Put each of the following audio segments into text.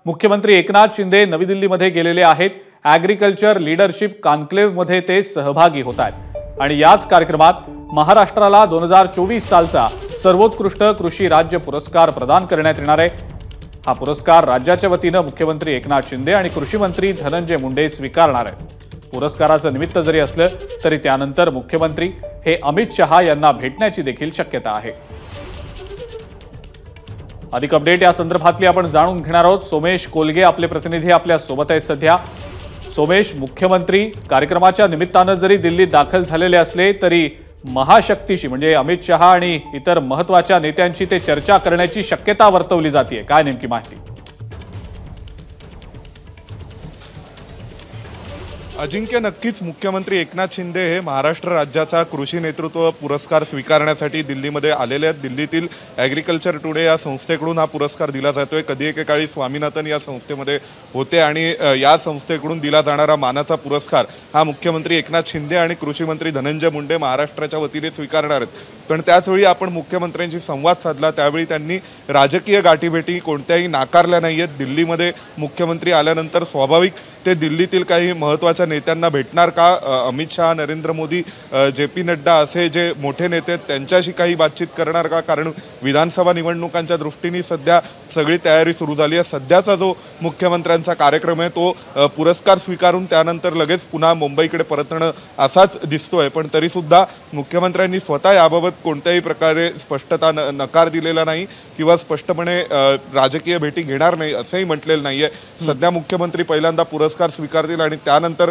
मुख्यमंत्री एकनाथ शिंदे नवी दिल्लीमध्ये गेलेले आहेत। ॲग्रिकल्चर लीडरशिप कॉन्क्लेव्हमध्ये ते सहभागी होत आहेत आणि याच कार्यक्रमात महाराष्ट्राला 2024 सालचा सर्वोत्कृष्ट कृषी राज्य पुरस्कार प्रदान करण्यात येणार आहे। हा पुरस्कार राज्याच्या वतीने मुख्यमंत्री एकनाथ शिंदे आणि कृषी मंत्री धनंजय मुंडे स्वीकारणार आहेत। पुरस्काराचं निमित्त जरी असलं तरी त्यानंतर मुख्यमंत्री हे अमित शहा यांना भेटण्याची देखील शक्यता आहे। अधिक अपडेट या संदर्भातली आपण जाणून घेणार आहोत। सोमेश कोलगे आपले प्रतिनिधी आपल्या सोबत आहेत सध्या। सोमेश, मुख्यमंत्री कार्यक्रमाच्या निमित्तानं जरी दिल्लीत दाखल झालेले असले तरी महाशक्तीशी म्हणजे अमित शहा आणि इतर महत्त्वाच्या नेत्यांशी ते चर्चा करण्याची शक्यता वर्तवली जाते। काय नेमकी माहिती? अजिंक्य, नक्कीच मुख्यमंत्री एकनाथ शिंदे हे महाराष्ट्र राज्याचा कृषी नेतृत्व पुरस्कार स्वीकारण्यासाठी दिल्लीमध्ये आलेले आहेत। दिल्लीतील ॲग्रिकल्चर टुडे या संस्थेकडून हा पुरस्कार दिला जातोय। कधी एकेकाळी स्वामीनाथन या संस्थेमध्ये होते आणि या संस्थेकडून दिला जाणारा मानाचा पुरस्कार हा मुख्यमंत्री एकनाथ शिंदे आणि कृषी मंत्री धनंजय मुंडे महाराष्ट्राच्या वतीने स्वीकारणार आहेत। पण त्याचवेळी आपण मुख्यमंत्र्यांशी संवाद साधला त्यावेळी त्यांनी राजकीय गाठीभेटी कोणत्याही नाकारल्या नाहीयेत। दिल्लीमध्ये मुख्यमंत्री आल्यानंतर स्वाभाविक ते दिल्लीतील काही महत्त्वाच्या नेत्यांना भेटणार का? अमित शहा, नरेंद्र मोदी, JP नड्डा असे जे मोठे नेते आहेत त्यांच्याशी काही बातचीत करणार का? कारण विधानसभा निवडणुकांच्या दृष्टीने सध्या सगळी तयारी सुरू झाली आहे। सध्याचा जो मुख्यमंत्र्यांचा कार्यक्रम आहे तो पुरस्कार स्वीकारून त्यानंतर लगेच पुन्हा मुंबईकडे परतणं असाच दिसतोय। पण तरीसुद्धा मुख्यमंत्र्यांनी स्वतः याबाबत कोणत्याही प्रकारे स्पष्टता नकार दिलेला नाही किंवा स्पष्टपणे राजकीय भेटी घेणार नाही असंही म्हटलेलं नाहीये। सध्या मुख्यमंत्री पहिल्यांदा पुरस्कार स्वीकारतील आणि त्यानंतर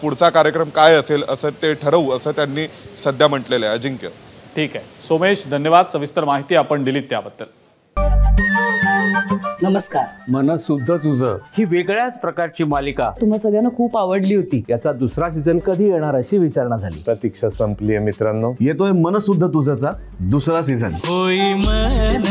पुढचा कार्यक्रम काय असेल असं ते ठरवू असं त्यांनी सध्या म्हटलेलं आहे। अजिंक्य, ठीक आहे सोमेश, धन्यवाद। सविस्तर माहिती आपण दिलीत त्याबद्दल। नमस्कार। मन सुद्धा तुझं ही वेगळ्याच प्रकारची मालिका तुम्हा सगळ्यांना खूप आवडली होती। याचा दुसरा सीझन कधी येणार अशी विचारणा झाली। प्रतीक्षा संपली आहे मित्रांनो। येतोय मन सुद्धा तुझंचा दुसरा सीझन। होई मन